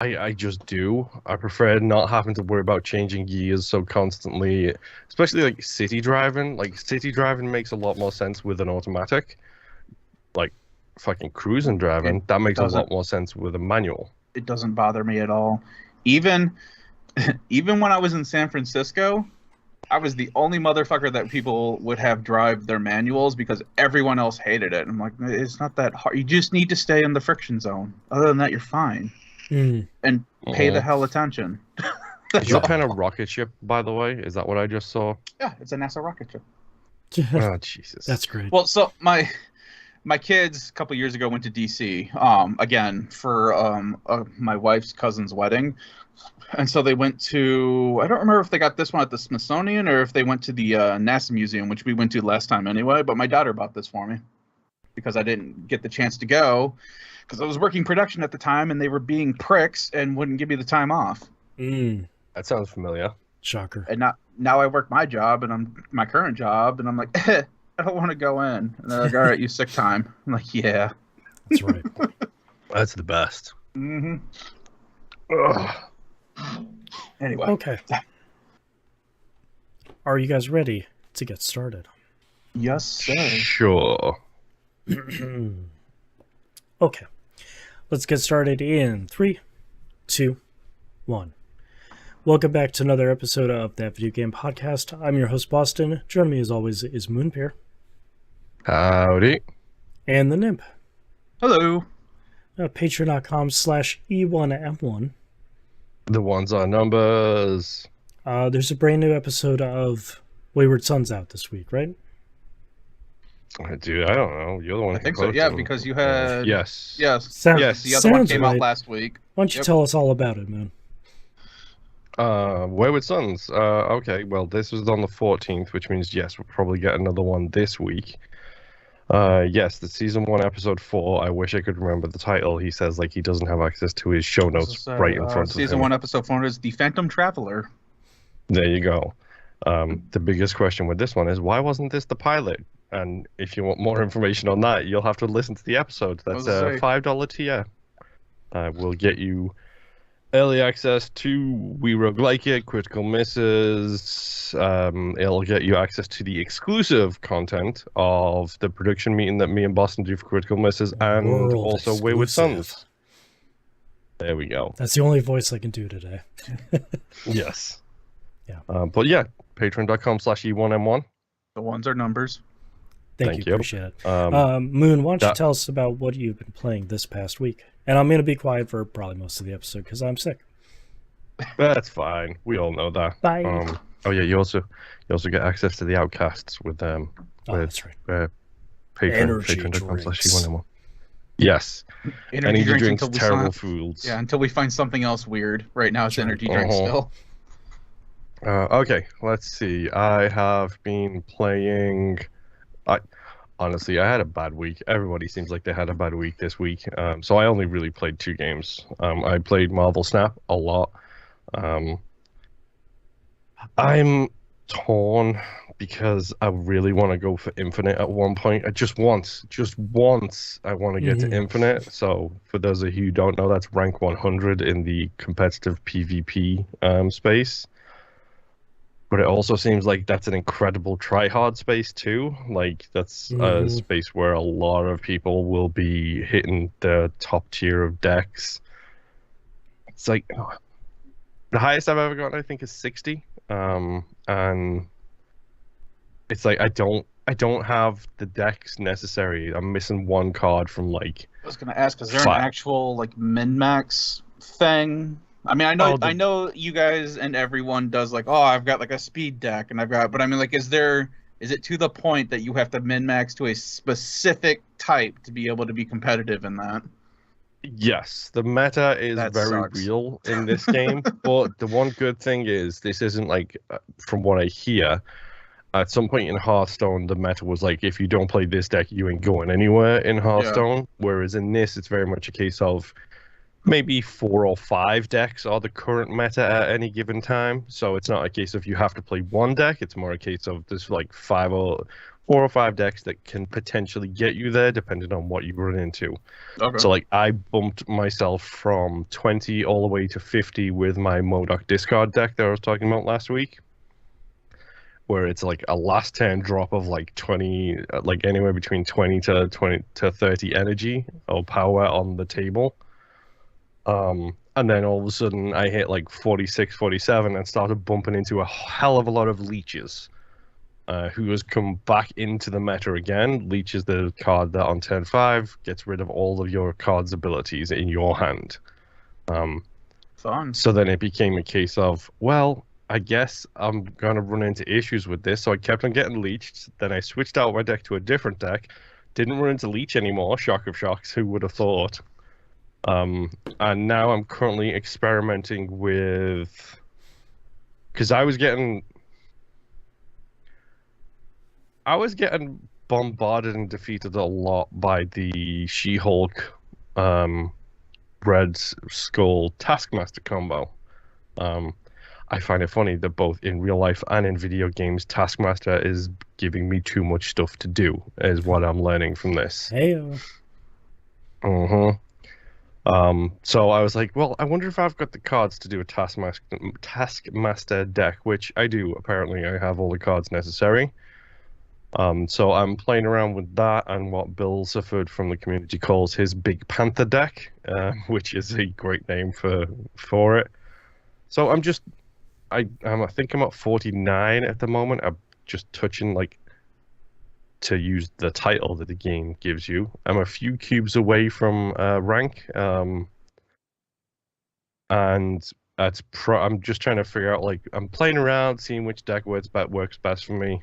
I just do. I prefer not having to worry about changing gears so constantly, especially like city driving. Like city driving makes a lot more sense with an automatic. Like fucking cruising It driving, that makes a doesn't lot more sense with a manual. it doesn't bother me at all. Even even when I was in San Francisco, I was the only motherfucker that people would have drive their manuals because everyone else hated it. I'm like, it's not that hard. You just need to stay in the friction zone. Other than that, you're fine. Mm. And pay the hell attention. Is That's your all. pen a rocket ship, by the way? Is that what I just saw? Yeah, it's a NASA rocket ship. Oh, Jesus. That's great. Well, so my kids a couple years ago went to DC again for my wife's cousin's wedding. And so they went to, I don't remember if they got this one at the Smithsonian or if they went to the NASA Museum, which we went to last time anyway. But my daughter bought this for me because I didn't get the chance to go because I was working production at the time and they were being pricks and wouldn't give me the time off. That sounds familiar. Shocker. And now I work my job and I'm my current job and I'm like, I don't want to go in. And they're like, all right, you sick time. I'm like, yeah. That's right. That's the best. Mm-hmm. Ugh. Anyway. Okay. Are you guys ready to get started? Yes, sir. Sure. Okay. Let's get started in 3, 2, 1. Welcome back to another episode of That Video Game Podcast. I'm your host, Boston. Joining me as always is Moonpear. Howdy. And the Nymph. Hello. Patreon.com/E1M1. The ones are numbers. There's a brand new episode of Wayward Sons out this week, right? Dude, I don't know. You're the one I who think so. posted Yeah, them. because you had Yes. Yes. Sounds, The other one sounds came right. out last week. Why don't you Yep. tell us all about it, man? Wayward Sons. Okay, well, this was on the 14th, which means, yes, we'll probably get another one this week. Yes, the season 1, episode 4. I wish I could remember the title. He says, like, he doesn't have access to his show notes right in front of him. Season 1, episode 4 is The Phantom Traveler. There you go. The biggest question with this one is, why wasn't this the pilot? And if you want more information on that, you'll have to listen to the episode. That's a $5 tier. We'll get you early access to We Rogue Like It, Critical Misses. It'll get you access to the exclusive content of the production meeting that me and Boston do for Critical Misses, and World also Wayward exclusive. Sons. There we go. That's the only voice I can do today. Yes. Yeah. But yeah, patreon.com/E1M1. The ones are numbers. Thank you. Appreciate it. Um, Moon, why don't you tell us about what you've been playing this past week? And I'm going to be quiet for probably most of the episode because I'm sick. That's fine. We all know that. Bye. Oh yeah, you also get access to the Outcasts with Oh, that's right. patreon.com/E1M1. Yes. Energy drinks, until we terrible find- foods. Yeah, until we find something else weird. Right now it's Sure. energy drinks still. Okay, let's see. I have been playing. Honestly, I had a bad week. Everybody seems like they had a bad week this week. So I only really played 2 games. I played Marvel Snap a lot. I'm torn because I really want to go for Infinite at one point. Just once, I want to get to Infinite. So for those of you who don't know, that's rank 100 in the competitive PvP space. But it also seems like that's an incredible try-hard space too. Like that's a space where a lot of people will be hitting the top tier of decks. It's like the highest I've ever gotten, I think, is 60. And it's like I don't have the decks necessary. I'm missing one card from like. I was gonna ask, is there an actual like min-max thing? I mean, I know you guys and everyone does like, oh, I've got like a speed deck and but I mean, like, is it to the point that you have to min-max to a specific type to be able to be competitive in that? Yes, the meta is very real in this game, but the one good thing is this isn't like, from what I hear, at some point in Hearthstone, the meta was like, if you don't play this deck, you ain't going anywhere in Hearthstone, whereas in this, it's very much a case of maybe 4 or 5 decks are the current meta at any given time. So it's not a case of you have to play one deck. It's more a case of there's like 4 4 or 5 decks that can potentially get you there, depending on what you run into. Okay. So, like, I bumped myself from 20 all the way to 50 with my MODOK discard deck that I was talking about last week, where it's like a last turn drop of like 20, like anywhere between 20 to 30 energy or power on the table. And then all of a sudden I hit like 46, 47 and started bumping into a hell of a lot of leeches, who has come back into the meta again. Leech is the card that on turn 5 gets rid of all of your card's abilities in your hand. Fun. So then it became a case of, well, I guess I'm going to run into issues with this. So I kept on getting leeched. Then I switched out my deck to a different deck. Didn't run into leech anymore. Shock of shocks. Who would have thought? And now I'm currently experimenting with... Because I was getting bombarded and defeated a lot by the She-Hulk Red Skull Taskmaster combo. I find it funny that both in real life and in video games, Taskmaster is giving me too much stuff to do, is what I'm learning from this. Hey. So I was like, well, I wonder if I've got the cards to do a Taskmaster deck, which I do. Apparently, I have all the cards necessary. So I'm playing around with that and what Bill Sifford from the community calls his Big Panther deck, which is a great name for it. So I think I'm at 49 at the moment. I'm just touching, like, to use the title that the game gives you. I'm a few cubes away from rank, and I'm just trying to figure out, like, I'm playing around, seeing which deck works best for me,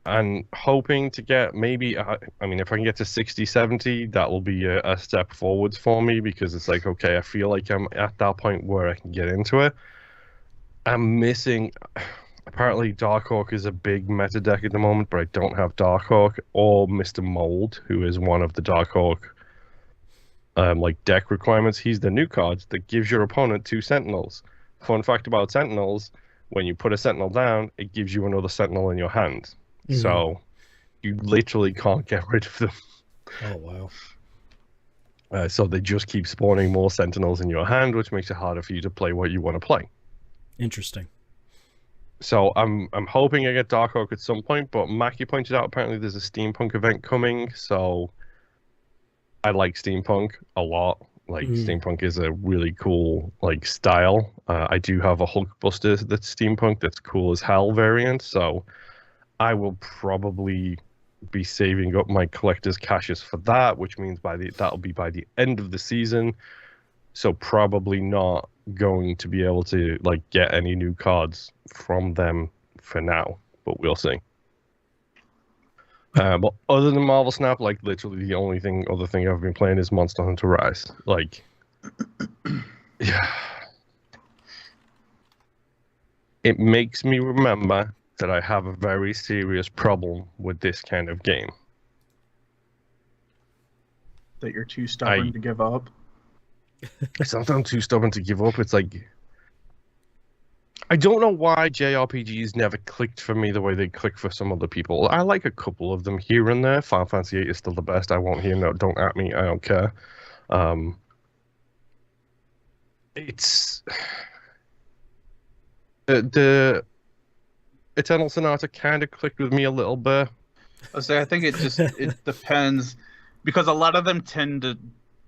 and hoping to get maybe, I mean, if I can get to 60, 70, that will be a step forwards for me, because it's like, okay, I feel like I'm at that point where I can get into it. I'm missing... Apparently, Darkhawk is a big meta deck at the moment, but I don't have Darkhawk or Mr. Mold, who is one of the Darkhawk like deck requirements. He's the new card that gives your opponent 2 Sentinels. Fun fact about Sentinels: when you put a Sentinel down, it gives you another Sentinel in your hand. Mm-hmm. So you literally can't get rid of them. Oh wow! So they just keep spawning more Sentinels in your hand, which makes it harder for you to play what you want to play. Interesting. So I'm hoping I get Darkhawk at some point, but Mackie pointed out apparently there's a steampunk event coming, so I like steampunk a lot. Like, steampunk is a really cool, like, style. I do have a Hulkbuster that's steampunk that's cool as hell variant, so I will probably be saving up my collector's caches for that, which means that'll be by the end of the season. So probably not going to be able to, like, get any new cards from them for now, but we'll see. But other than Marvel Snap, like, literally the only other thing I've been playing is Monster Hunter Rise. Like, yeah, it makes me remember that I have a very serious problem with this kind of game. That you're too stubborn to give up. It's not that I'm too stubborn to give up. It's like, I don't know why JRPGs never clicked for me the way they click for some other people. I like a couple of them here and there. Final Fantasy VIII is still the best. I won't hear no. Don't at me. I don't care. It's the Eternal Sonata kind of clicked with me a little bit. I think it depends, because a lot of them tend to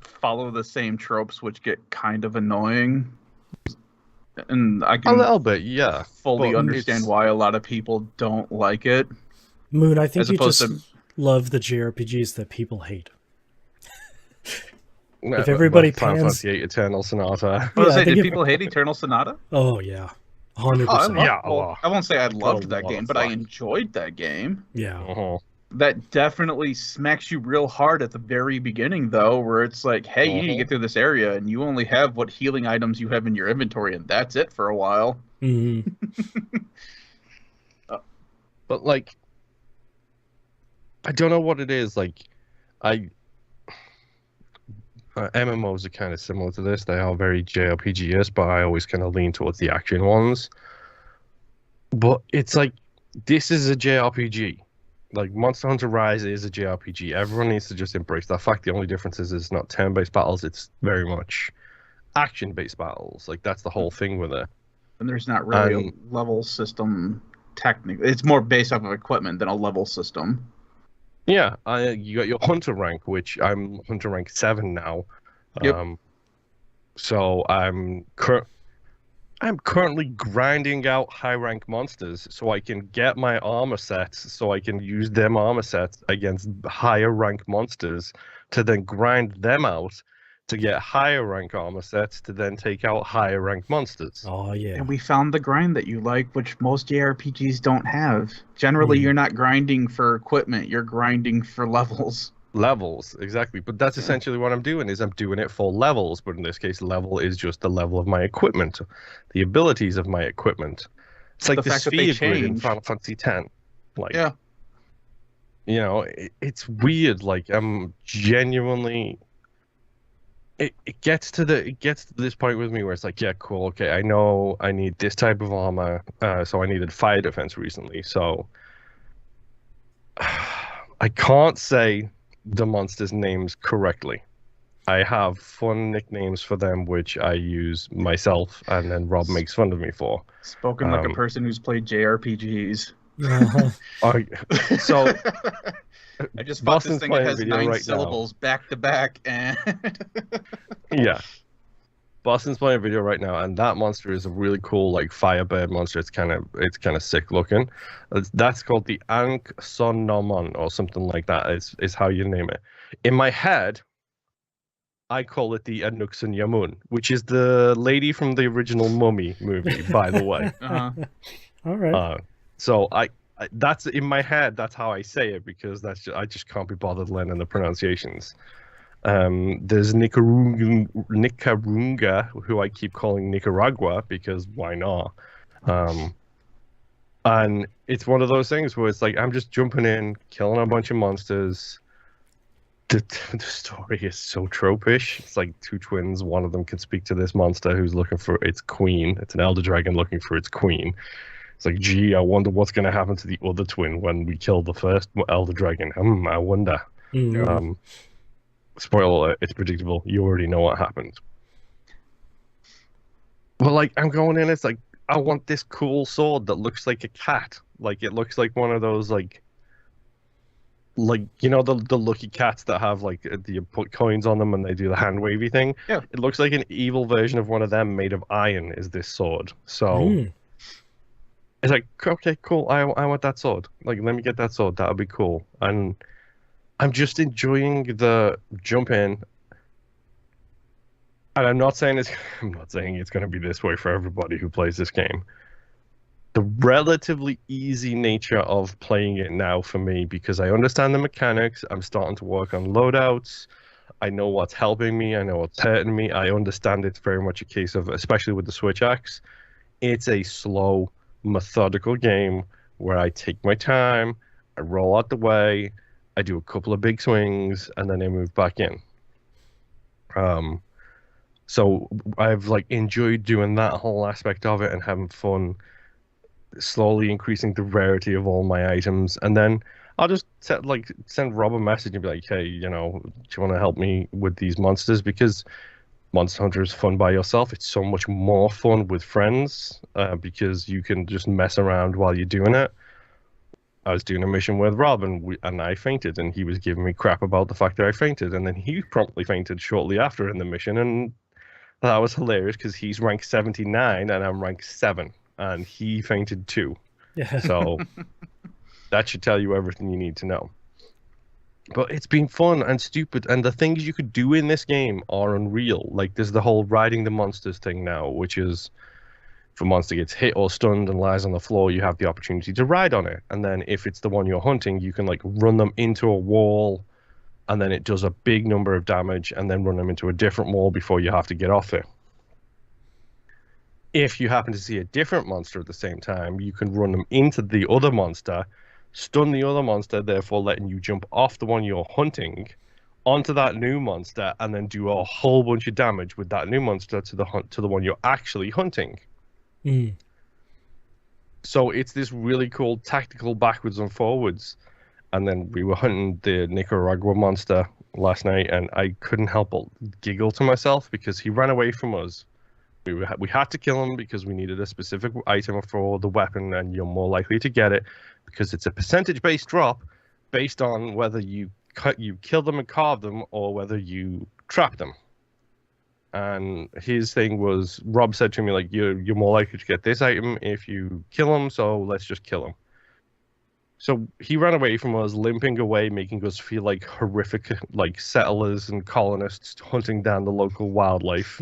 follow the same tropes, which get kind of annoying. And I can a little bit, yeah, fully understand why a lot of people don't like it. Moon, I think you just love the JRPGs that people hate. If everybody Final Fantasy VIII Eternal Sonata. Did people hate Eternal Sonata? Oh yeah, 100%. I won't say I loved that game, but I enjoyed that game. Yeah. That definitely smacks you real hard at the very beginning, though, where it's like, hey, you need to get through this area, and you only have what healing items you have in your inventory, and that's it for a while. Mm-hmm. But, like, I don't know what it is. Like, MMOs are kind of similar to this. They are very JRPG-esque, but I always kind of lean towards the action ones. But it's like, this is a JRPG. Like, Monster Hunter Rise is a JRPG. Everyone needs to just embrace that fact. The only difference is it's not turn-based battles. It's very much action-based battles. Like, that's the whole thing with it. And there's not really a level system technically. It's more based off of equipment than a level system. Yeah, you got your Hunter rank, which I'm Hunter rank 7 now. Yep. So I'm currently grinding out high rank monsters so I can get my armor sets, so I can use them armor sets against higher rank monsters to then grind them out to get higher rank armor sets to then take out higher rank monsters. Oh yeah. And we found the grind that you like, which most JRPGs don't have. Generally, you're not grinding for equipment, you're grinding for levels. Levels, exactly. But that's essentially what I'm doing, is I'm doing it for levels. But in this case, level is just the level of my equipment, the abilities of my equipment. It's like the sphere grid in Final Fantasy X. Like, yeah. You know, it's weird. Like, I'm genuinely... It gets to this point with me where it's like, yeah, cool, okay, I know I need this type of armor, so I needed fire defense recently, so I can't say the monsters' names correctly. I have fun nicknames for them, which I use myself, and then Rob makes fun of me for. Spoken like a person who's played JRPGs. So I just bought this thing that has 9 syllables back to back, and yeah. Boston's playing a video right now, and that monster is a really cool, like, firebird monster. It's kind of sick looking. That's called the Ankh-Son-Nomon or something like that. Is how you name it. In my head, I call it the Anuksun Yamun, which is the lady from the original Mummy movie, by the way. All right. So that's in my head. That's how I say it, because I just can't be bothered learning the pronunciations. There's Nicarunga, who I keep calling Nicaragua because why not? And it's one of those things where it's like I'm just jumping in, killing a bunch of monsters. The story is so tropish. It's like two twins. One of them can speak to this monster who's looking for its queen. It's an elder dragon looking for its queen. It's like, gee, I wonder what's going to happen to the other twin when we kill the first elder dragon. I wonder. Spoiler alert, it's predictable. You already know what happens. But, like, I'm going in, it's like, I want this cool sword that looks like a cat. Like, it looks like one of those, like you know, the lucky cats that have, like, you put coins on them and they do the hand wavy thing? Yeah. It looks like an evil version of one of them made of iron is this sword. So... It's like, okay, cool, I want that sword. Like, let me get that sword. That would be cool. And I'm just enjoying the jump in. And I'm not saying it's going to be this way for everybody who plays this game. The relatively easy nature of playing it now for me, because I understand the mechanics. I'm starting to work on loadouts. I know what's helping me. I know what's hurting me. I understand it's very much a case of, especially with the Switch axe, it's a slow, methodical game where I take my time, I roll out the way, I do a couple of big swings, and then I move back in. So I've like enjoyed doing that whole aspect of it and having fun, slowly increasing the rarity of all my items, and then I'll just send Rob a message and be like, hey, you know, do you want to help me with these monsters? Because Monster Hunter is fun by yourself. It's so much more fun with friends because you can just mess around while you're doing it. I was doing a mission with Rob and I fainted, and he was giving me crap about the fact that I fainted, and then he promptly fainted shortly after in the mission, and that was hilarious because he's rank 79 and I'm rank 7, and he fainted too. Yeah. So that should tell you everything you need to know. But it's been fun and stupid, and the things you could do in this game are unreal. Like, there's the whole riding the monsters thing now, which is if a monster gets hit or stunned and lies on the floor, you have the opportunity to ride on it. And then if it's the one you're hunting, you can like run them into a wall, and then it does a big number of damage, and then run them into a different wall before you have to get off it. If you happen to see a different monster at the same time, you can run them into the other monster, stun the other monster, therefore letting you jump off the one you're hunting onto that new monster, and then do a whole bunch of damage with that new monster to the one you're actually hunting. So it's this really cool tactical backwards and forwards, And then we were hunting the Nicaragua monster last night, and I couldn't help but giggle to myself because he ran away from us. We had to kill him because we needed a specific item for the weapon, and you're more likely to get it because it's a percentage-based drop based on whether you kill them and carve them or whether you trap them. And his thing was, Rob said to me, like, you're more likely to get this item if you kill him, so let's just kill him. So he ran away from us, limping away, making us feel like horrific, like settlers and colonists hunting down the local wildlife.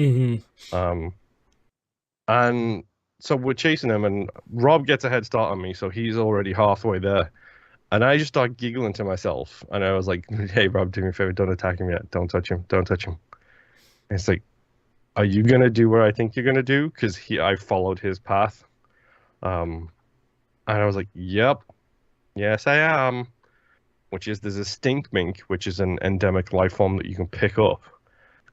And so we're chasing him, and Rob gets a head start on me, so he's already halfway there. And I just start giggling to myself, and I was like, "Hey, Rob, do me a favor, don't attack him yet. Don't touch him. Don't touch him." And it's like, are you gonna do what I think you're gonna do? Because I followed his path, and I was like, "Yep, yes, I am." Which is, there's a stink mink, which is an endemic life form that you can pick up,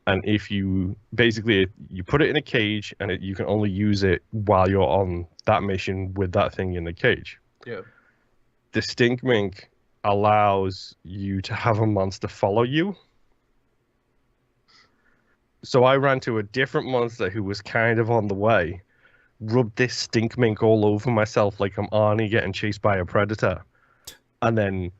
and if you basically you put it in a cage, and you can only use it while you're on that mission with that thing in the cage. Yeah. The stink mink allows you to have a monster follow you. So I ran to a different monster who was kind of on the way, rubbed this stink mink all over myself like I'm Arnie getting chased by a predator, and then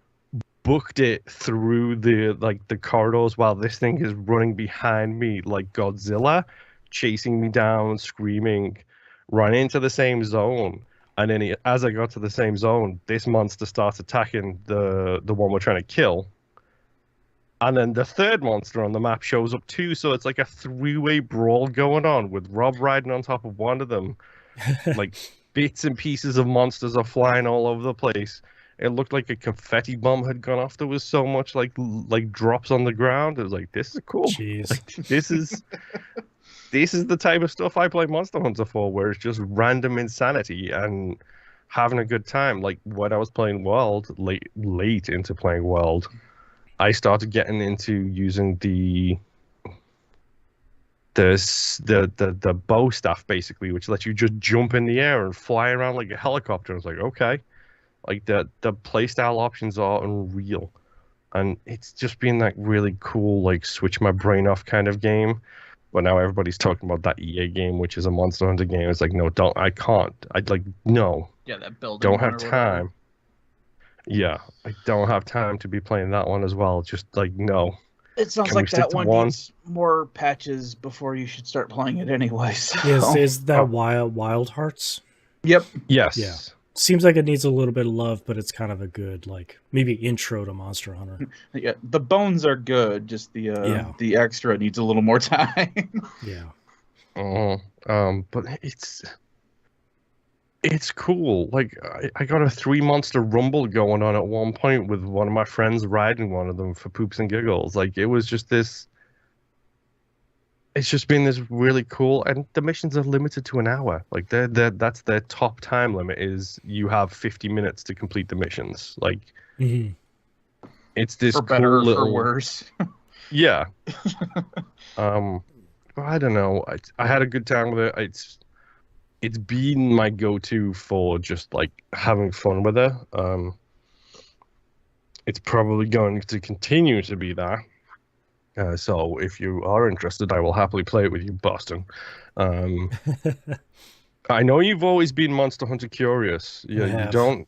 booked it through the corridors while this thing is running behind me like Godzilla, chasing me down, screaming, ran into the same zone. And then as I got to the same zone, this monster starts attacking the one we're trying to kill. And then the third monster on the map shows up too, so it's like a three-way brawl going on with Rob riding on top of one of them. Like bits and pieces of monsters are flying all over the place. It looked like a confetti bomb had gone off. There was so much like drops on the ground. It was like, this is cool. Jeez. Like, this is the type of stuff I play Monster Hunter for, where it's just random insanity and having a good time. Like when I was playing World, late into playing World, I started getting into using the bow staff basically, which lets you just jump in the air and fly around like a helicopter. I was like, okay, like the playstyle options are unreal, and it's just been like really cool, like switch my brain off kind of game. But now everybody's talking about that EA game, which is a Monster Hunter game. It's like, no, I can't. I'd like, no. Yeah, that building. Don't have time. Yeah, I don't have time to be playing that one as well. Just like, no. It sounds like that one needs more patches before you should start playing it anyway. So. Is that Wild Hearts? Yep. Yes. Yeah. Seems like it needs a little bit of love, but it's kind of a good, like, maybe intro to Monster Hunter. Yeah, the bones are good. Just the extra needs a little more time. Yeah. But it's cool. Like I got a 3-monster rumble going on at one point with one of my friends riding one of them for poops and giggles. Like it was just this. It's just been this really cool, and the missions are limited to an hour. Like that's their top time limit, is you have 50 minutes to complete the missions. Like it's this for better cool or little, for worse. Yeah. I don't know. I had a good time with it. It's been my go-to for just like having fun with it. It's probably going to continue to be that. So if you are interested, I will happily play it with you, Boston. I know you've always been Monster Hunter curious. You don't.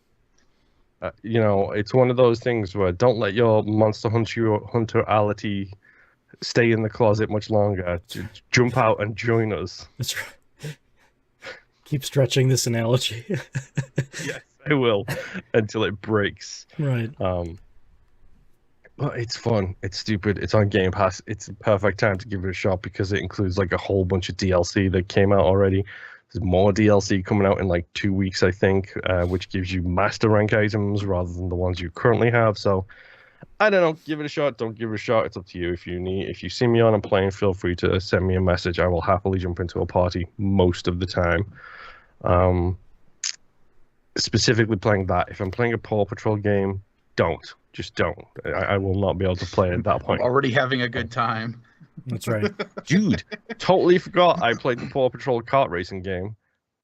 It's one of those things where don't let your Monster Hunterality stay in the closet much longer. Jump out and join us. That's right. Keep stretching this analogy. Yes, I will until it breaks. Right. But it's fun. It's stupid. It's on Game Pass. It's a perfect time to give it a shot because it includes like a whole bunch of DLC that came out already. There's more DLC coming out in like 2 weeks, I think, which gives you master rank items rather than the ones you currently have. So I don't know. Give it a shot. Don't give it a shot. It's up to you. If you see me on and playing, feel free to send me a message. I will happily jump into a party most of the time. Specifically playing that. If I'm playing a Paw Patrol game, don't. Just don't. I will not be able to play at that point. Already having a good time. That's right. Dude, totally forgot I played the Paw Patrol kart racing game.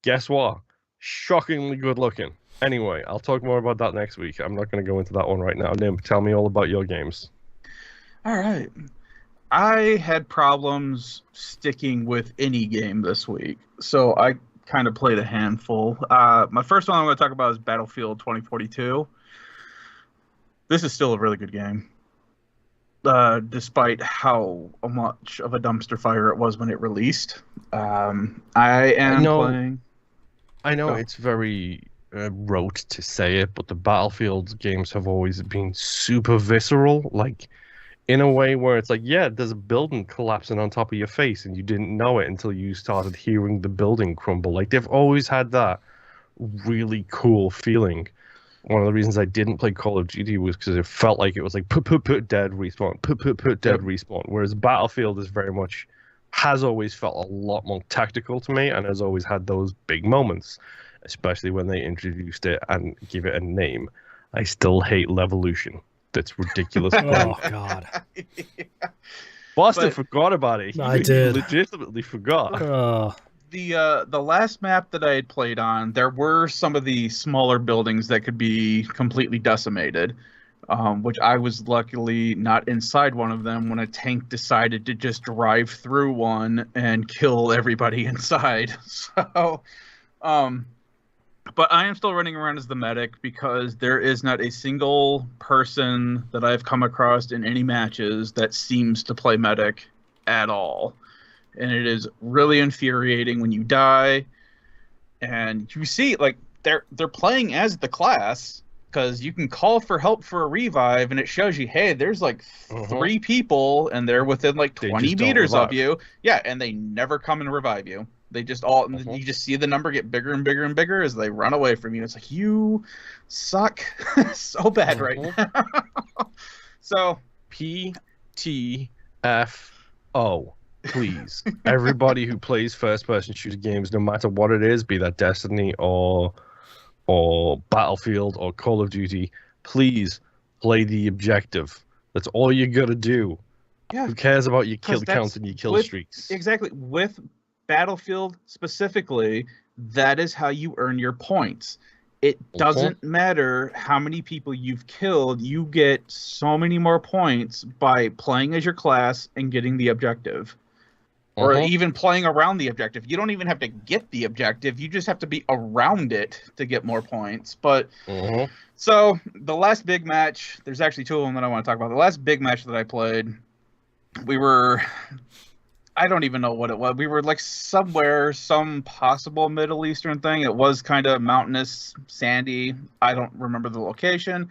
Guess what? Shockingly good looking. Anyway, I'll talk more about that next week. I'm not going to go into that one right now. Nim, tell me all about your games. All right. I had problems sticking with any game this week, so I kind of played a handful. My first one I'm going to talk about is Battlefield 2042. This is still a really good game, despite how much of a dumpster fire it was when it released. I am playing. I know it's very rote to say it, but the Battlefield games have always been super visceral, like in a way where it's like, yeah, there's a building collapsing on top of your face and you didn't know it until you started hearing the building crumble. Like, they've always had that really cool feeling. One of the reasons I didn't play Call of Duty was because it felt like it was like put dead respawn, put dead respawn. Whereas Battlefield is very much, has always felt a lot more tactical to me and has always had those big moments, especially when they introduced it and give it a name. I still hate Levolution. That's ridiculous. Oh God! Boston forgot about it. I did. Legitimately forgot. The last map that I had played on, there were some of the smaller buildings that could be completely decimated, which I was luckily not inside one of them when a tank decided to just drive through one and kill everybody inside. So, but I am still running around as the medic because there is not a single person that I've come across in any matches that seems to play medic at all. And it is really infuriating when you die and you see, like, they're playing as the class, because you can call for help for a revive and it shows you, hey, there's like 3 people and they're within like 20 meters of you. Yeah, and they never come and revive you. They just all, you just see the number get bigger and bigger and bigger as they run away from you. It's like, you suck so bad right now. So PTFO. Please, everybody who plays first-person shooter games, no matter what it is, be that Destiny or Battlefield or Call of Duty, please play the objective. That's all you gotta do. Yeah. Who cares about your kill counts and your kill streaks? Exactly. With Battlefield specifically, that is how you earn your points. It doesn't matter how many people you've killed. You get so many more points by playing as your class and getting the objective. Or even playing around the objective. You don't even have to get the objective. You just have to be around it to get more points. But so the last big match, there's actually 2 of them that I want to talk about. The last big match that I played, we were, I don't even know what it was. We were like somewhere, some possible Middle Eastern thing. It was kind of mountainous, sandy. I don't remember the location.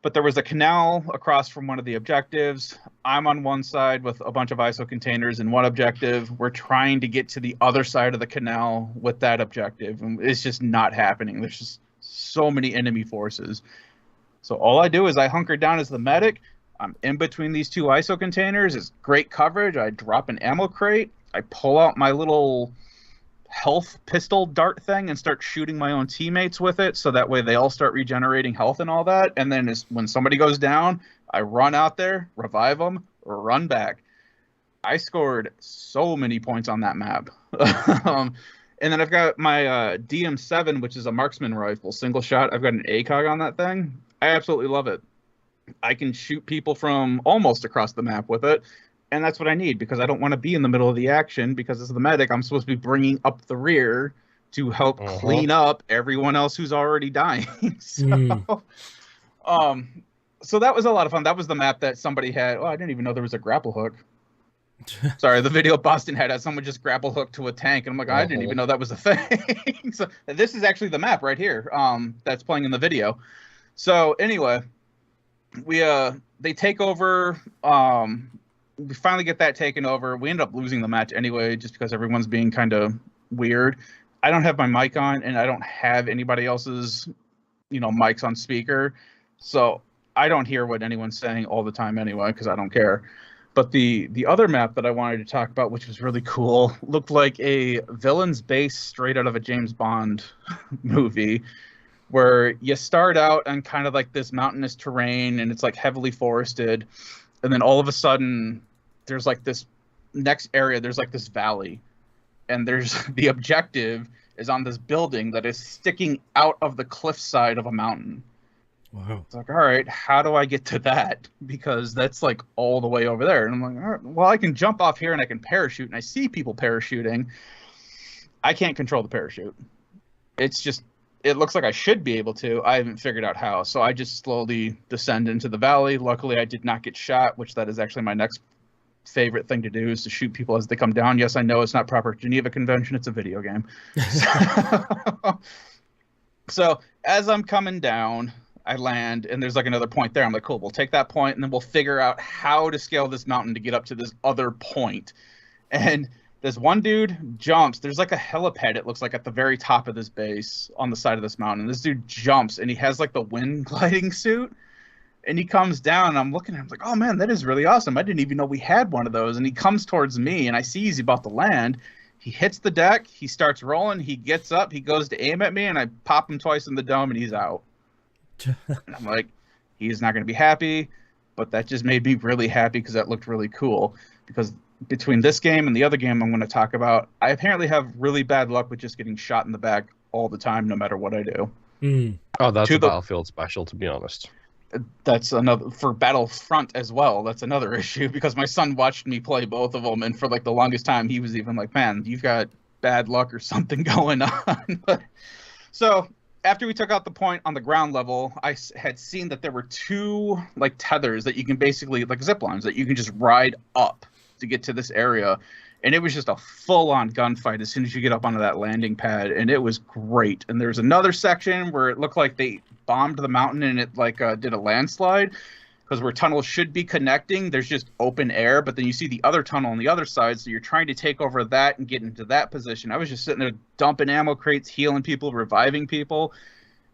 But there was a canal across from one of the objectives. I'm on one side with a bunch of ISO containers and one objective. We're trying to get to the other side of the canal with that objective. And it's just not happening. There's just so many enemy forces. So all I do is I hunker down as the medic. I'm in between these 2 ISO containers. It's great coverage. I drop an ammo crate. I pull out my little health pistol dart thing and start shooting my own teammates with it, so that way they all start regenerating health and all that. And then when somebody goes down, I run out there, revive them, run back. I scored so many points on that map. And then I've got my DM7, which is a marksman rifle, single shot. I've got an ACOG on that thing. I absolutely love it. I can shoot people from almost across the map with it. And that's what I need, because I don't want to be in the middle of the action, because as the medic, I'm supposed to be bringing up the rear to help clean up everyone else who's already dying. So, so that was a lot of fun. That was the map that somebody had. Oh, I didn't even know there was a grapple hook. Sorry, the video Boston had someone just grapple hook to a tank. And I'm like, I didn't even know that was a thing. So this is actually the map right here that's playing in the video. So anyway, they take over. We finally get that taken over. We end up losing the match anyway, just because everyone's being kind of weird. I don't have my mic on, and I don't have anybody else's, mics on speaker. So I don't hear what anyone's saying all the time anyway, because I don't care. But the other map that I wanted to talk about, which was really cool, looked like a villain's base straight out of a James Bond movie, where you start out on kind of like this mountainous terrain, and it's like heavily forested. And then all of a sudden, there's like this next area, there's like this valley, and there's the objective is on this building that is sticking out of the cliffside of a mountain. Wow. It's like, all right, how do I get to that? Because that's like all the way over there. And I'm like, all right, well, I can jump off here and I can parachute, and I see people parachuting. I can't control the parachute. It's just, it looks like I should be able to. I haven't figured out how. So I just slowly descend into the valley. Luckily, I did not get shot, which that is actually my next favorite thing to do, is to shoot people as they come down. Yes, I know it's not proper Geneva Convention. It's a video game. So as I'm coming down, I land, and there's like another point there. I'm like, cool, we'll take that point, and then we'll figure out how to scale this mountain to get up to this other point. And this one dude jumps. There's like a helipad, it looks like, at the very top of this base on the side of this mountain. This dude jumps, and he has like the wind gliding suit. And he comes down, and I'm looking at him like, oh man, that is really awesome. I didn't even know we had one of those. And he comes towards me, and I see he's about to land. He hits the deck. He starts rolling. He gets up. He goes to aim at me, and I pop him twice in the dome, and he's out. And I'm like, he's not going to be happy. But that just made me really happy, because that looked really cool. Because between this game and the other game I'm going to talk about, I apparently have really bad luck with just getting shot in the back all the time, no matter what I do. Oh, that's a Battlefield special, to be honest. That's another, for Battlefront as well. That's another issue, because my son watched me play both of them, and for like the longest time he was even like, man, you've got bad luck or something going on. So after we took out the point on the ground level, I had seen that there were two like tethers that you can basically, like zip lines that you can just ride up to get to this area. And it was just a full-on gunfight as soon as you get up onto that landing pad, and it was great. And there's another section where it looked like they bombed the mountain, and it like did a landslide, because where tunnels should be connecting, there's just open air, but then you see the other tunnel on the other side, so you're trying to take over that and get into that position. I was just sitting there dumping ammo crates, healing people, reviving people,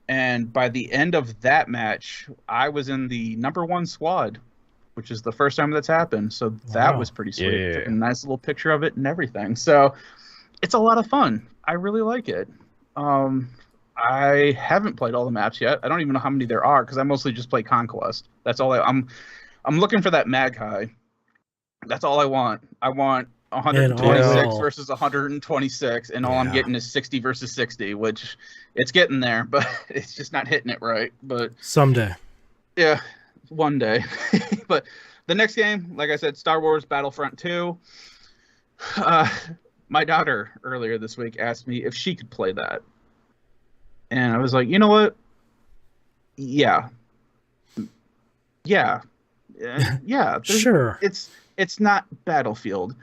and by the end of that match, I was in the #1 squad, which is the first time that's happened. So that was pretty sweet. Yeah. A nice little picture of it and everything. So it's a lot of fun. I really like it. I haven't played all the maps yet. I don't even know how many there are, because I mostly just play Conquest. That's all I'm looking for, that mag high. That's all I want. I want 126 versus 126, and all I'm getting is 60 versus 60, which it's getting there, but it's just not hitting it right. But someday. Yeah. One day. But the next game, like I said, Star Wars Battlefront 2. My daughter earlier this week asked me if she could play that. And I was like, you know what? Yeah. Sure. It's not Battlefield.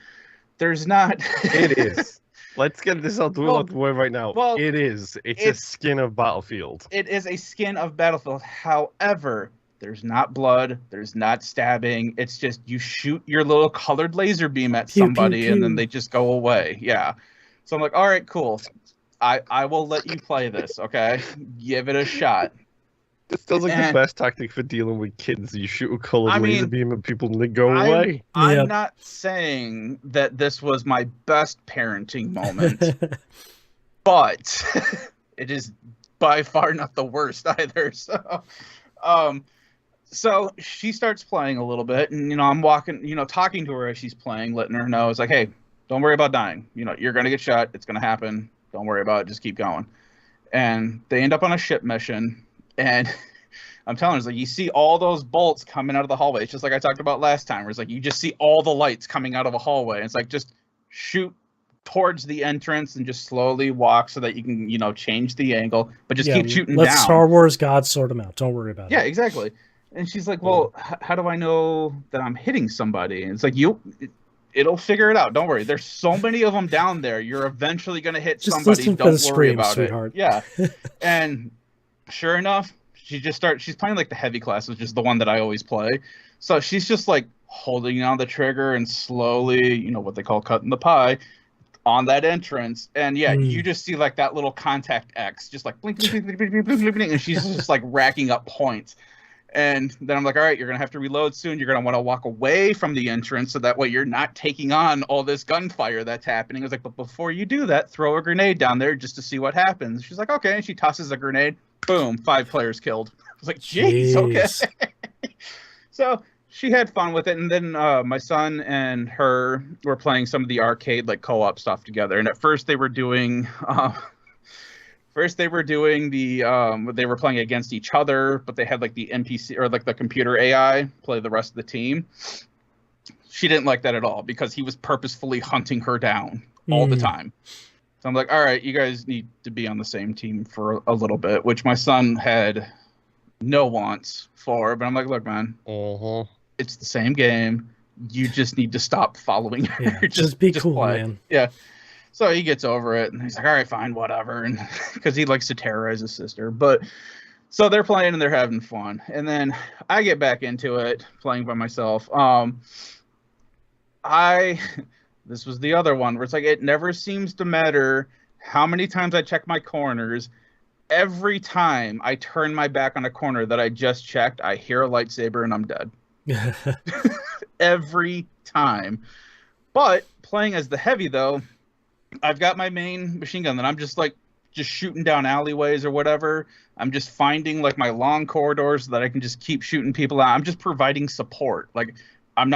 There's not. It is. Let's get this out the way right now. Well, it is. It's a skin of Battlefield. It is a skin of Battlefield. However, there's not blood. There's not stabbing. It's just you shoot your little colored laser beam at somebody, pew, pew. And then they just go away. Yeah. So I'm like, all right, cool. I will let you play this, okay? Give it a shot. It sounds like the best tactic for dealing with kids. You shoot a colored laser beam at people and they go away. I'm not saying that this was my best parenting moment, but it is by far not the worst either. So she starts playing a little bit, and, I'm walking, talking to her as she's playing, letting her know, it's like, hey, don't worry about dying. You're going to get shot. It's going to happen. Don't worry about it. Just keep going. And they end up on a ship mission, and I'm telling her, it's like, you see all those bolts coming out of the hallway. It's just like I talked about last time, where it's like, you just see all the lights coming out of a hallway. And it's like, just shoot towards the entrance and just slowly walk so that you can, change the angle, but just keep shooting down. Let Star Wars gods sort them out. Don't worry about it. Yeah, exactly. And she's like, well, how do I know that I'm hitting somebody? And it's like, it'll figure it out. Don't worry. There's so many of them down there. You're eventually going to hit somebody. Don't worry about it. Yeah. And sure enough, she's playing like the heavy class, which is the one that I always play. So she's just like holding on the trigger and slowly, what they call cutting the pie on that entrance. And you just see like that little contact X just like blink, blink, blink, blink, blink, blink, blink, blink, and she's just like racking up points. And then I'm like, all right, you're going to have to reload soon. You're going to want to walk away from the entrance so that way you're not taking on all this gunfire that's happening. I was like, but before you do that, throw a grenade down there just to see what happens. She's like, okay. And she tosses a grenade. Boom, 5 players killed. I was like, jeez, okay. So she had fun with it. And then my son and her were playing some of the arcade like co-op stuff together. And at first they were doing First, they were doing they were playing against each other, but they had like the NPC or like the computer AI play the rest of the team. She didn't like that at all because he was purposefully hunting her down all the time. So I'm like, all right, you guys need to be on the same team for a little bit, which my son had no wants for. But I'm like, look, man, it's the same game. You just need to stop following her. Yeah, just be cool, play. Man. Yeah. So he gets over it, and he's like, all right, fine, whatever. And because he likes to terrorize his sister. But so they're playing, and they're having fun. And then I get back into it, playing by myself. This was the other one where it's like, it never seems to matter how many times I check my corners. Every time I turn my back on a corner that I just checked, I hear a lightsaber and I'm dead. Every time. But playing as the heavy, though, I've got my main machine gun that I'm just shooting down alleyways or whatever. I'm just finding like my long corridors so that I can just keep shooting people out. I'm just providing support. Like I'm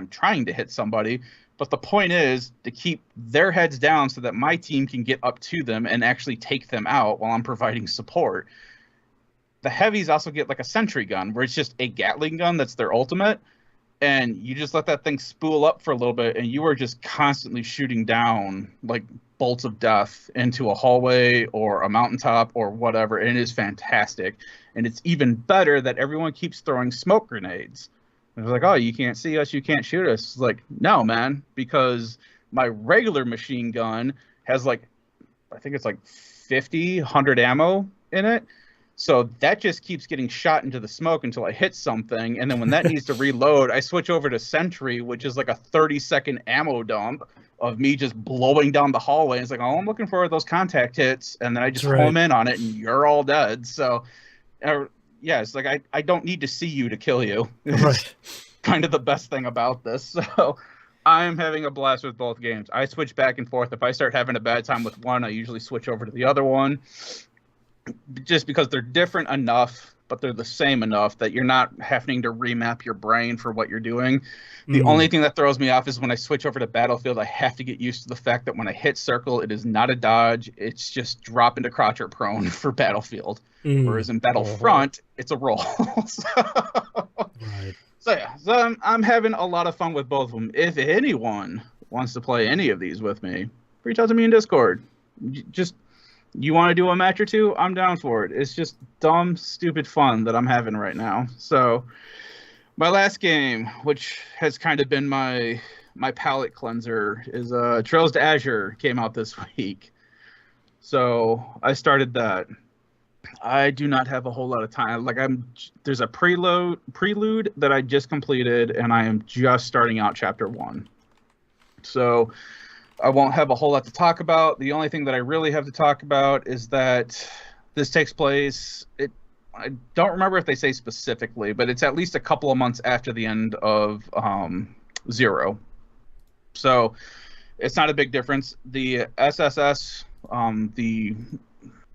trying to hit somebody, but the point is to keep their heads down so that my team can get up to them and actually take them out while I'm providing support. The heavies also get like a sentry gun where it's just a Gatling gun that's their ultimate. And you just let that thing spool up for a little bit, and you are just constantly shooting down like bolts of death into a hallway or a mountaintop or whatever. And it is fantastic. And it's even better that everyone keeps throwing smoke grenades. And it's like, oh, you can't see us, you can't shoot us. It's like, no, man, because my regular machine gun has like, I think it's like 50, 100 ammo in it. So that just keeps getting shot into the smoke until I hit something. And then when that needs to reload, I switch over to Sentry, which is like a 30-second ammo dump of me just blowing down the hallway. It's like, oh, I'm looking for those contact hits. And then I just home in on it and you're all dead. So, yeah, it's like I don't need to see you to kill you. Right. Kind of the best thing about this. So I'm having a blast with both games. I switch back and forth. If I start having a bad time with one, I usually switch over to the other one. Just because they're different enough, but they're the same enough that you're not having to remap your brain for what you're doing. The only thing that throws me off is when I switch over to Battlefield, I have to get used to the fact that when I hit circle, it is not a dodge. It's just drop into crouch or prone for Battlefield. Whereas in Battlefront, it's a roll. Right. So I'm having a lot of fun with both of them. If anyone wants to play any of these with me, reach out to me in Discord. You want to do a match or two? I'm down for it. It's just dumb, stupid fun that I'm having right now. So my last game, which has kind of been my palate cleanser, is Trails to Azure came out this week. So I started that. I do not have a whole lot of time. There's a prelude that I just completed, and I am just starting out chapter 1. So I won't have a whole lot to talk about. The only thing that I really have to talk about is that this takes place, I don't remember if they say specifically, but it's at least a couple of months after the end of 0. So it's not a big difference. The SSS,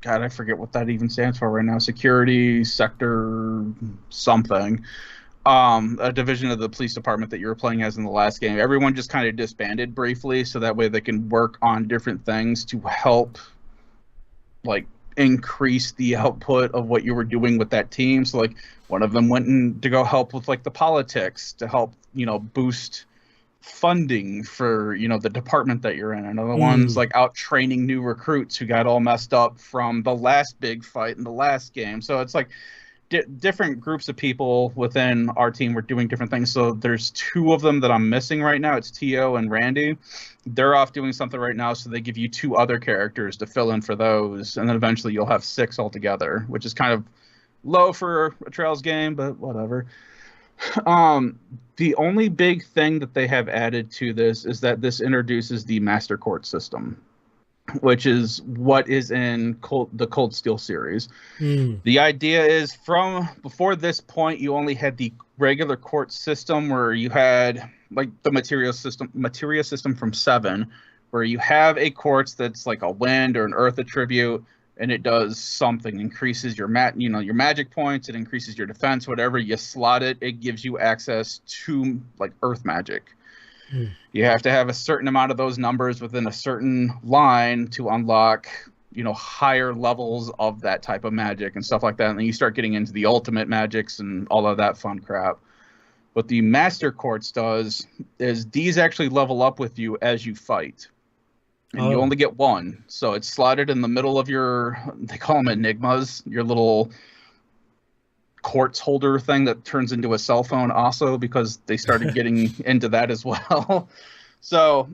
God, I forget what that even stands for right now. Security Sector something. A division of the police department that you were playing as in the last game. Everyone just kind of disbanded briefly, so that way they can work on different things to help, like, increase the output of what you were doing with that team. So, like, one of them went in to go help with, like, the politics to help, boost funding for, the department that you're in. Another one's, like, out training new recruits who got all messed up from the last big fight in the last game. So it's like different groups of people within our team were doing different things. So there's 2 of them that I'm missing right now. It's T.O. and Randy. They're off doing something right now, so they give you 2 other characters to fill in for those, and then eventually you'll have 6 altogether, which is kind of low for a Trails game, but whatever. The only big thing that they have added to this is that this introduces the Master Court system, which is what is in the Cold Steel series. The idea is from before this point, you only had the regular court system where you had like the materia system from 7, where you have a quartz that's like a wind or an earth attribute, and it does something, increases your your magic points, it increases your defense, whatever you slot it, it gives you access to like earth magic. You have to have a certain amount of those numbers within a certain line to unlock, higher levels of that type of magic and stuff like that. And then you start getting into the ultimate magics and all of that fun crap. What the Master Quartz does is these actually level up with you as you fight. And you only get one. So it's slotted in the middle of they call them enigmas, your little quartz holder thing that turns into a cell phone also, because they started getting into that as well. So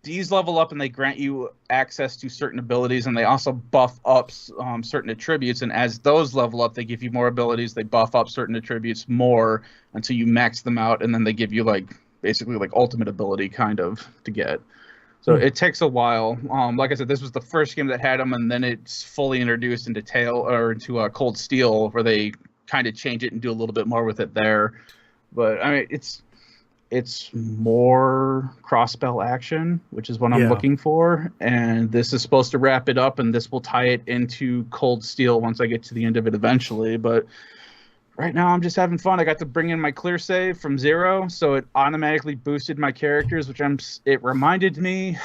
these level up and they grant you access to certain abilities, and they also buff up certain attributes. And as those level up, they give you more abilities. They buff up certain attributes more until you max them out, and then they give you basically ultimate ability kind of to get. So it takes a while. Like I said, this was the first game that had them, and then it's fully introduced into Cold Steel, where they kind of change it and do a little bit more with it there. But I mean, it's more cross-spell action, which is what I'm looking for. And this is supposed to wrap it up, and this will tie it into Cold Steel once I get to the end of it eventually. But right now, I'm just having fun. I got to bring in my clear save from 0, so it automatically boosted my characters, it reminded me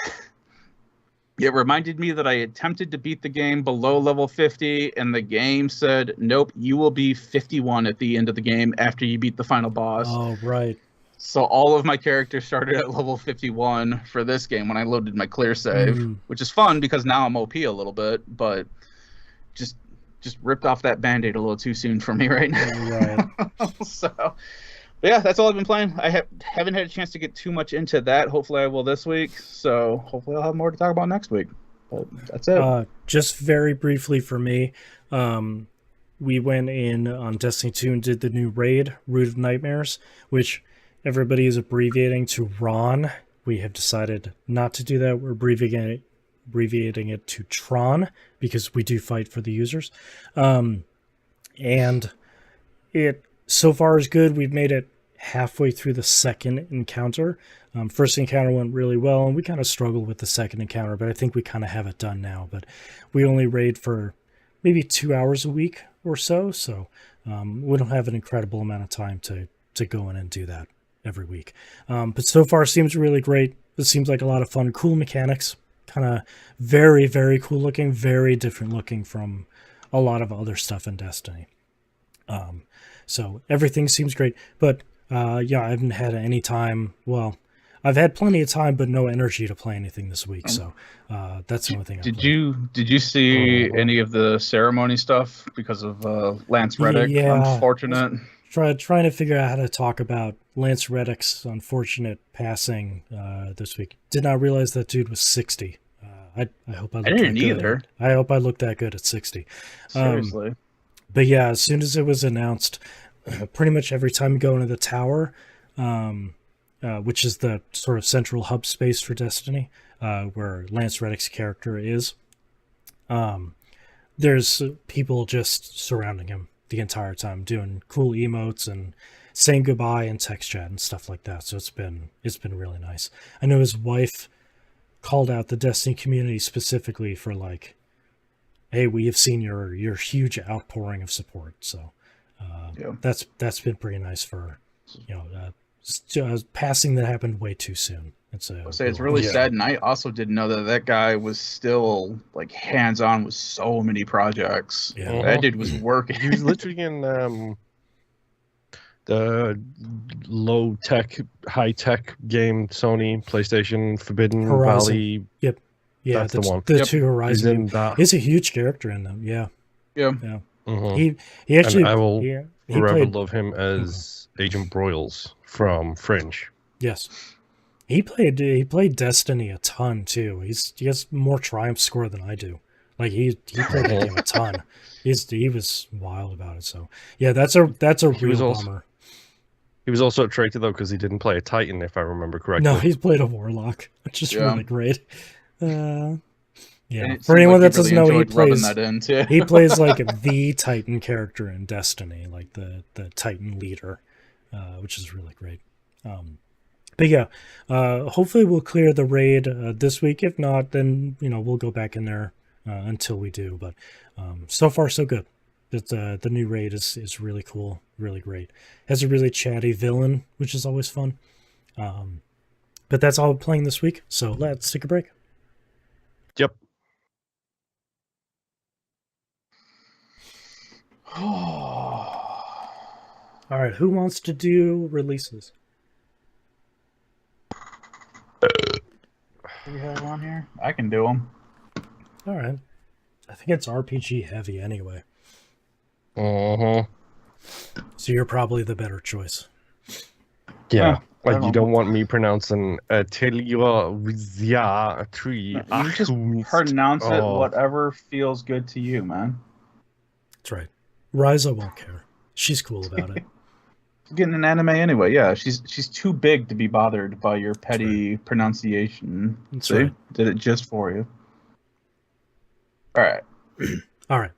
that I attempted to beat the game below level 50, and the game said, nope, you will be 51 at the end of the game after you beat the final boss. Oh, right. So all of my characters started at level 51 for this game when I loaded my clear save, which is fun because now I'm OP a little bit, but just ripped off that Band-Aid a little too soon for me right now. Right. So, but yeah, that's all I've been playing. I haven't had a chance to get too much into that. Hopefully I will this week. So hopefully I'll have more to talk about next week. But that's it. Just very briefly for me, we went in on Destiny 2 and did the new raid, Root of Nightmares, which everybody is abbreviating to Ron. We have decided not to do that. We're abbreviating it to Tron because we do fight for the users. And it so far is good. We've made it halfway through the second encounter. First encounter went really well, and we kind of struggled with the second encounter, but I think we kind of have it done now. But we only raid for maybe 2 hours a week or so, we don't have an incredible amount of time to go in and do that every week. But so far it seems really great. It seems like a lot of fun, cool mechanics, kind of very, very cool looking, very different looking from a lot of other stuff in Destiny. So everything seems great, but I haven't had any time. Well, I've had plenty of time, but no energy to play anything this week. So that's the only thing. Did you see any of the ceremony stuff because of Lance Reddick? Yeah, unfortunate. Trying to figure out how to talk about Lance Reddick's unfortunate passing this week. Did not realize that dude was 60. I hope I looked I didn't either. I hope I looked that good at 60. Seriously. But yeah, as soon as it was announced, pretty much every time you go into the tower, which is the sort of central hub space for Destiny, where Lance Reddick's character is, there's people just surrounding him the entire time, doing cool emotes and saying goodbye in text chat and stuff like that. So it's been really nice. I know his wife called out the Destiny community specifically for hey, we have seen your huge outpouring of support. So that's been pretty nice for passing that happened way too soon. It's really sad, and I also didn't know that guy was still hands-on with so many projects. Yeah. That dude was working. He was literally in the low-tech, high-tech game, Sony, PlayStation, Forbidden Horizon. Valley. Yep. Yeah, that's the one. The two Horizon. He's a huge character in them. Yeah. Yeah. Yeah. Mm-hmm. He actually. And I will forever love him as Agent Broyles from Fringe. Yes. He played Destiny a ton too. He has more triumph score than I do. He played that game a ton. He was wild about it. So yeah, that's a real bummer. He was also a traitor though because he didn't play a Titan, if I remember correctly. No, he's played a Warlock, which is really great. Yeah. For anyone that doesn't know, he plays the Titan character in Destiny, the Titan leader, which is really great. But yeah, hopefully we'll clear the raid this week. If not, then we'll go back in there until we do. But so far so good. The new raid is really cool, really great. Has a really chatty villain, which is always fun. But that's all I'm playing this week. So let's take a break. Yep. All right, who wants to do releases? Do we have on here? I can do them. All right. I think it's RPG heavy anyway. So you're probably the better choice. Yeah. Like, you don't want me pronouncing Atelier tree. You just pronounce it whatever feels good to you, man. That's right. Ryza won't care. She's cool about it. Getting an anime anyway, yeah. She's too big to be bothered by your petty pronunciation. That's See? right. Did it just for you. All right. All right.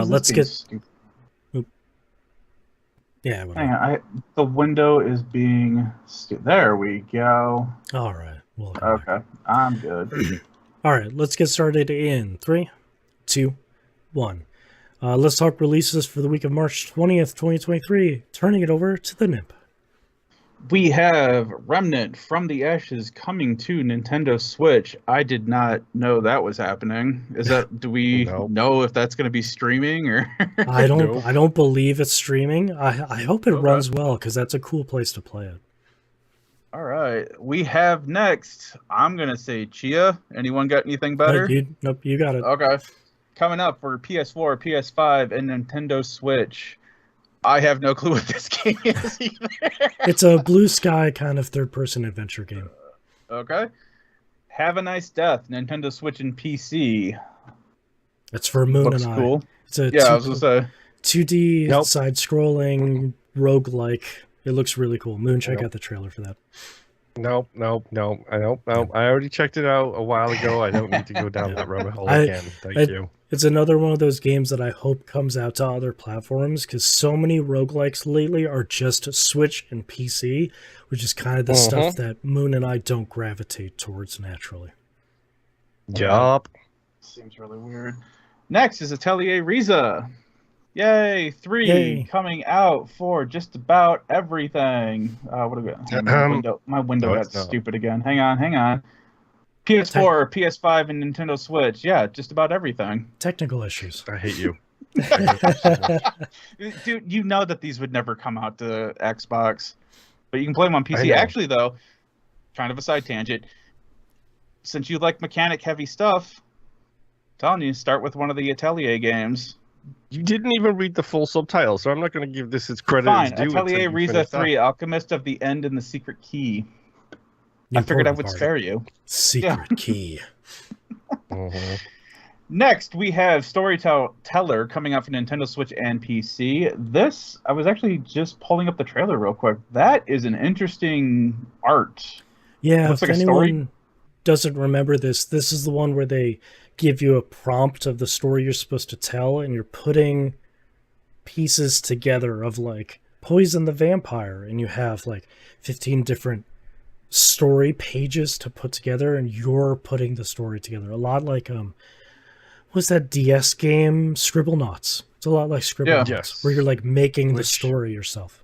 Let's get. Oop. Yeah. Whatever. Hang on. The window is being. There we go. All right. Well. Okay. I'm good. All right. Let's get started in 3, 2, 1. Let's talk releases for the week of March 20th, 2023. Turning it over to the NIP. We have Remnant from the Ashes coming to Nintendo Switch. I did not know that was happening. Do we know if that's going to be streaming or? I don't believe it's streaming. I hope it runs well because that's a cool place to play it. All right. We have next, I'm going to say Chia. Anyone got anything better? Nope, you got it. Okay. Coming up for PS4, PS5, and Nintendo Switch. I have no clue what this game is either. It's a blue sky kind of third-person adventure game. Okay. Have a Nice Death, Nintendo Switch and PC. It's for Moon Looks and cool. It's a I was going to say. 2D side-scrolling roguelike. It looks really cool. Moon, check out the trailer for that. Nope. I already checked it out a while ago. I don't need to go down that rabbit hole again. Thank you. It's another one of those games that I hope comes out to other platforms because so many roguelikes lately are just Switch and PC, which is kind of the stuff that Moon and I don't gravitate towards naturally. Yup. Seems really weird. Next is Atelier Riza. Yay, 3 Yay. Coming out for just about everything. What do we got? My window got stupid again. Hang on. PS4, PS5, and Nintendo Switch. Yeah, just about everything. Technical issues. I hate you. Dude, you know that these would never come out to Xbox, but you can play them on PC. Actually, though, kind of a side tangent. Since you like mechanic-heavy stuff, I'm telling you, start with one of the Atelier games. You didn't even read the full subtitle, so I'm not going to give this its credit. Fine. Atelier Riza 3, Alchemist of the End and the Secret Key. I figured I would spare you. Secret Key. Next, we have Storyteller coming out for Nintendo Switch and PC. This, I was actually just pulling up the trailer real quick. That is an interesting art. Yeah, if anyone doesn't remember this is the one where they give you a prompt of the story you're supposed to tell, and you're putting pieces together of, like, Poison the Vampire, and you have, like, 15 different story pages to put together, and you're putting the story together. A lot like what's that DS game, Scribblenauts? It's a lot like Scribblenauts, where you're like making the story yourself.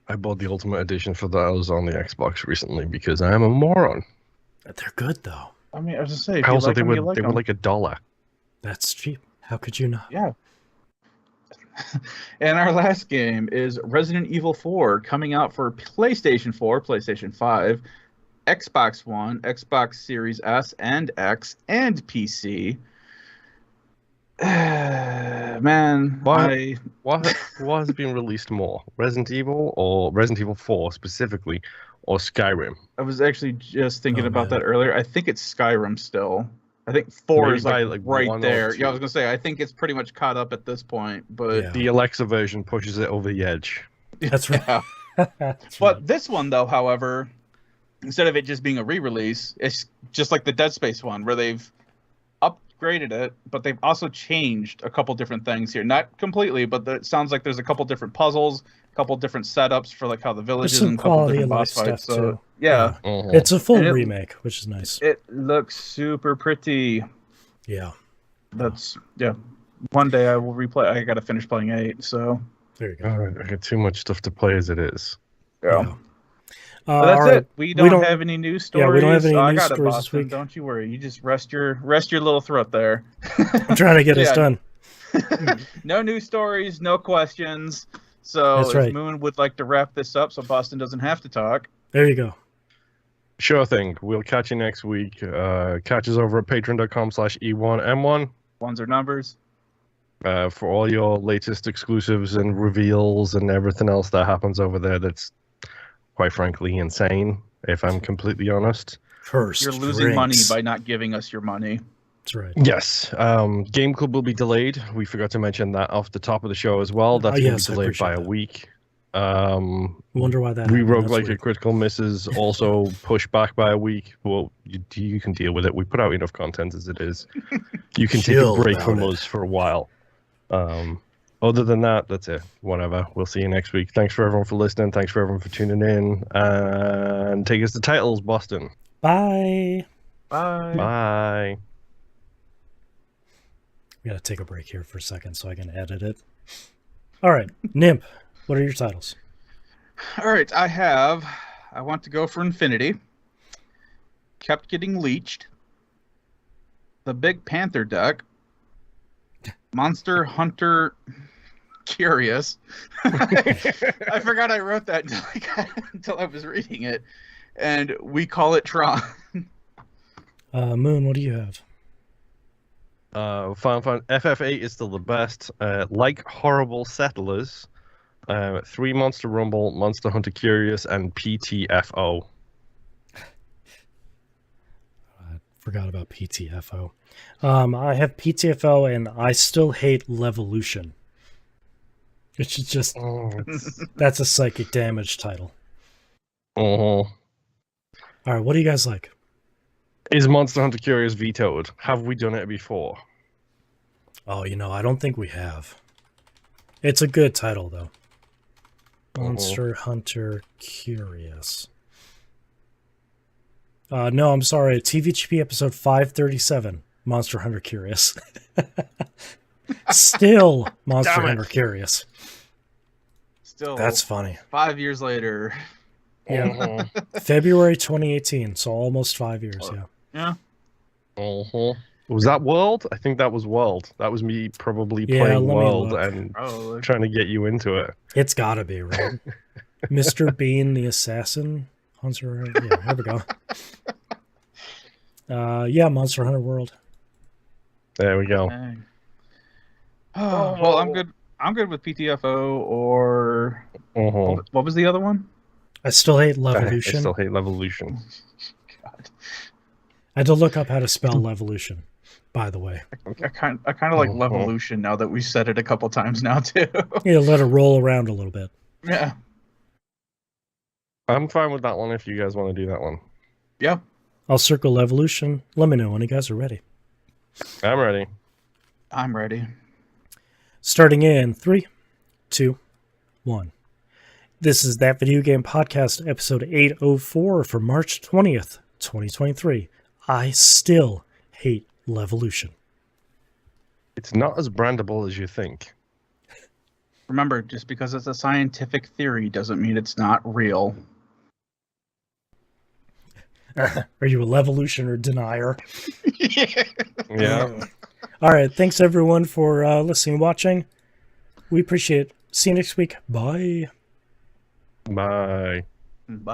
I bought the Ultimate Edition for those on the Xbox recently because I am a moron. They're good though. I mean, I was just saying, they were like $1. That's cheap. How could you not? Yeah. And our last game is Resident Evil 4 coming out for PlayStation 4, PlayStation 5, Xbox One, Xbox Series S and X, and PC. Man, what has been released more? Resident Evil or Resident Evil 4 specifically, or Skyrim? I was actually just thinking about that earlier. I think it's Skyrim still. I think 4 is like right there. Yeah, I was gonna say I think it's pretty much caught up at this point, but the Alexa version pushes it over the edge. That's right. But this one though, however, instead of it just being a re-release, it's just like the Dead Space one where they've upgraded it, but they've also changed a couple different things here. Not completely, but it sounds like there's a couple different puzzles, a couple different setups for like how the villages and a couple different boss fights. So yeah, it's a full remake, which is nice. It looks super pretty. Yeah, that's one day I will replay. I got to finish playing 8. So there you go. All right, I got too much stuff to play as it is. Yeah. That's it. We don't have any news stories. Yeah, we don't have any news news stories Boston, this week. Don't you worry. You just rest your little throat there. I'm trying to get us done. No news stories, no questions. So That's if right. Moon would like to wrap this up so Boston doesn't have to talk. There you go. Sure thing. We'll catch you next week. Catch us over at patreon.com/E1M1 Ones or numbers. for all your latest exclusives and reveals and everything else that happens over there that's, quite frankly, insane, if I'm completely honest. Cursed You're losing money by not giving us your money. That's right. Yes. Game Club will be delayed. We forgot to mention that off the top of the show as well. That's going to be delayed by a week. I wonder why that We happened. Roguelike That's a Critical Misses also pushed back by a week. Well, you can deal with it. We put out enough content as it is. You can take a Chill break about from it. us for a while. Other than that, that's it. Whatever. We'll see you next week. Thanks for everyone for listening. Thanks for everyone for tuning in. And take us to titles, Boston. Bye. Bye. Bye. We gotta take a break here for a second so I can edit it. All right, Nimp, what are your titles? All right, I want to go for Infinity. Kept getting leached. The Big Panther deck. Monster Hunter Curious. I forgot I wrote that until I was reading it. And We Call It Tron. Moon, what do you have? Final Fantasy FF8 is still the best. Like Horrible Settlers, 3 Monster Rumble, Monster Hunter Curious, and PTFO. I forgot about PTFO. I have PTFO and I Still Hate Levolution. Which is just, that's a psychic damage title. Uh-huh. All right, what do you guys like? Is Monster Hunter Curious vetoed? Have we done it before? Oh, I don't think we have. It's a good title, though. Monster Hunter Curious. No, I'm sorry. TVGP episode 537. Monster Hunter Curious. Still Monster Hunter Curious. Still. That's funny. 5 years later. Yeah. February 2018, so almost 5 years, yeah. Yeah. Was that World? I think that was World. That was me probably Yeah, playing let me World look. and Probably. trying to get you into it. It's gotta be, right? Mr. Bean the Assassin? Hunter, yeah, here we go. Yeah, Monster Hunter World. There we go. Dang. Well, I'm good. I'm good with PTFO or what was the other one? I Still Hate I Levolution. still hate Levolution. God. I had to look up how to spell Levolution, by the way. I kind of like Levolution now that we said it a couple times now too. Yeah, let it roll around a little bit. Yeah. I'm fine with that one if you guys want to do that one. Yeah. I'll circle Levolution. Let me know when you guys are ready. I'm ready. I'm ready. Starting in 3, 2, 1. This is That Video Game Podcast, episode 804 for March 20th, 2023. I still hate Levolution. It's not as brandable as you think. Remember, just because it's a scientific theory doesn't mean it's not real. Are you a Levolution or denier? Yeah. All right. Thanks, everyone, for listening and watching. We appreciate it. See you next week. Bye. Bye. Bye.